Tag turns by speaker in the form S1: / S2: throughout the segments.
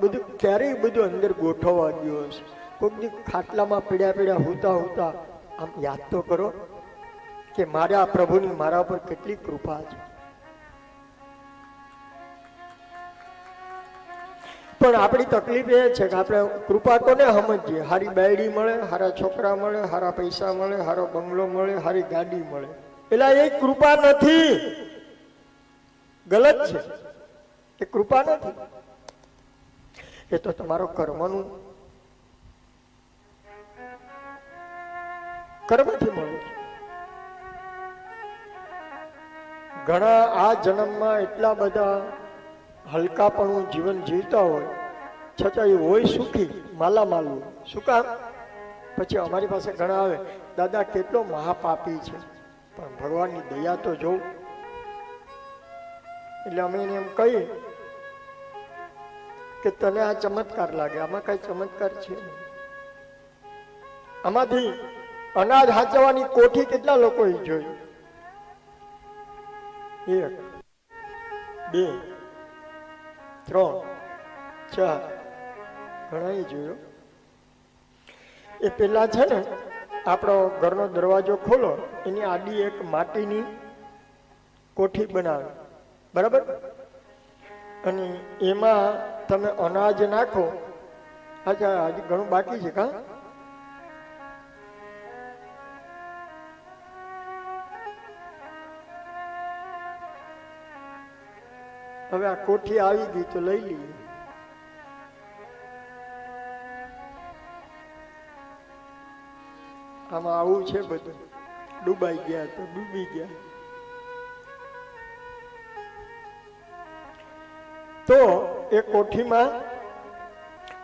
S1: બધું ક્યારેય બધું અંદર ગોઠવવા ગયો હશે. કોઈક દી ખાટલામાં પીડ્યા પીડ્યા હુતા હુતા આમ યાદ તો કરો કે મારા પ્રભુની મારા પર કેટલી કૃપા છે. પણ આપણી તકલીફ એ છે કે આપણે કૃપા કોને સમજીએ? હારી બાયડી મળે, હારા છોકરા મળે, હારા પૈસા મળે, હારો બંગલો મળે, હારી ગાડી મળે, પેલા એ કૃપા નથી. ગલત છે, એ કૃપા નથી. એ તો તમારો કર્મથી મળે છે. ઘણા આ જન્મમાં એટલા બધા હલકાપણું જીવન જીવતા હોય છતાં એ હોય સુખી, માલામાલ હોય. શું કામ? પછી અમારી પાસે ઘણા આવે, દાદા કેટલો મહાપાપી છે પણ ભગવાનની દયા તો જોઉં. એટલે અમે એને એમ કહીએ કે તને આ ચમત્કાર લાગે, આમાં કઈ ચમત્કાર છે નહીં. આમાંથી અનાજ હાચવાની કોઠી કેટલા લોકોએ જોઈ? 1 2 3 4 ઘણા જોયો. એ પેલા છે ને આપણો ઘરનો દરવાજો ખોલો, એની આડી એક માટીની કોઠી બનાવે, બરાબર? અને એમાં તમે અનાજ નાખો. અચ્છા, હજી ઘણું બાકી છે કા? હવે આ કોઠી આવી ગઈ તો લઈ લઈએ. આમાં આવું છે બધું. ડૂબાઈ ગયા તો ડૂબી ગયા. તો એ કોઠીમાં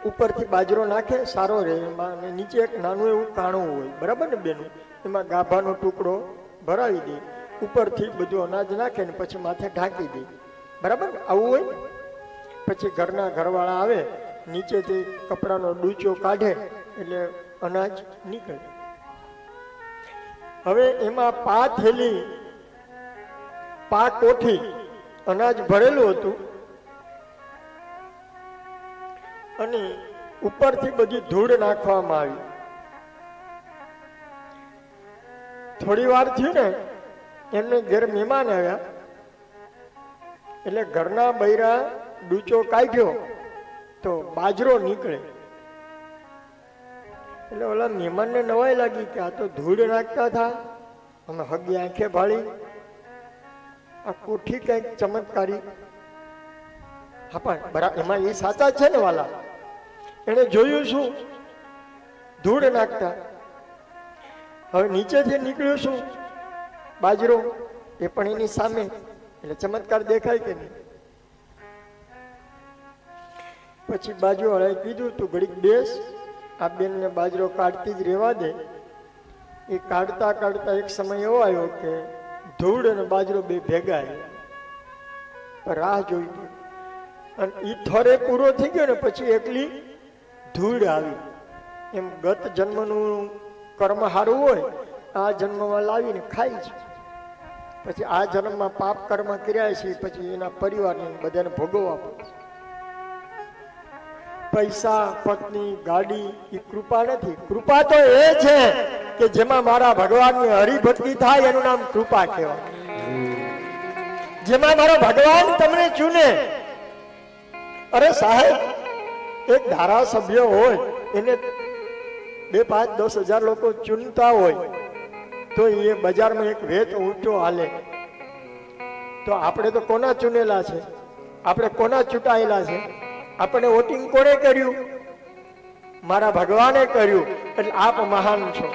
S1: ઉપરથી બાજરો નાખે, સારો રહે એમાં, અને નીચે એક નાનું એવું કાણું હોય, બરાબર ને બેનું? એમાં ગાભાનો ટુકડો ભરાવી દે, ઉપરથી બધું અનાજ નાખે ને પછી માથે ઢાંકી દે, બરાબર? આવું હોય. પછી ઘરના ઘરવાળા આવે, નીચેથી કપડાનો ડૂચો કાઢે એટલે અનાજ નીકળે. હવે એમાં 5 થેલી 5 કોઠી અનાજ ભરેલું હતું અને ઉપરથી બધી ધૂળ નાખવામાં આવી. થોડી વાર થયું ને, એમને ઘેર મહેમાન આવ્યા એટલે ઘરના બૈરા ડૂચો કાઢ્યો તો બાજરો નીકળે. એટલે ઓલા મહેમાનને નવાઈ લાગી કે આ તો ધૂળ નાખતા હતા, અમે હગી આંખે ભાળી, આ કોઠી કઈક ચમત્કારી. હા પણ બરાબર, એમાં એ સાચા છે ને વાલા? એને જોયું શું? ધૂળ નાખતા. હવે નીચેથી નીકળ્યું શું? બાજરો. એ પણ એની સામે, એટલે ચમત્કાર દેખાય કે નહીં? પછી બાજુ વાળાએ કીધું તું ઘડીક બેસ, આ બેનને બાજરો કાઢતી જ રહેવા દે. એ કાઢતા કાઢતા એક સમય એવો આવ્યો કે ધૂળ અને બાજરો બે ભેગા આવ્યા. રાહ જોઈ ગઈ અને ઈ થોરે પૂરો થઈ ગયો ને પછી એકલી ધૂળ આવી. એમ ગત જન્મનું કર્મ સારું હોય, આ જન્મમાં લાવીને ખાય છે. પછી આ જન્મમાં પાપ કર્મ કર્યા છે, પછી એના પરિવારને બધાને ભોગવવા પડે. પૈસા, પત્ની, ગાડી એ કૃપા નથી. કૃપા તો એ છે કે જેમાં મારા ભગવાનની હરિભક્તિ થાય એનું નામ કૃપા કહેવાય. જેમાં મારો ભગવાન તમને ચૂને. અરે સાહેબ, એક ધારાસભ્ય હોય એને 2, 5, 10 હજાર લોકો ચૂનતા હોય તો એ બજારમાં એક વેચ ઊંચો હાલે. તો આપણે તો કોના ચૂનેલા છે? આપણે કોના ચૂંટાયેલા છે? આપણે વોટિંગ કોને કર્યું? મારા ભગવાને કર્યું. એટલે આપ મહાન છો.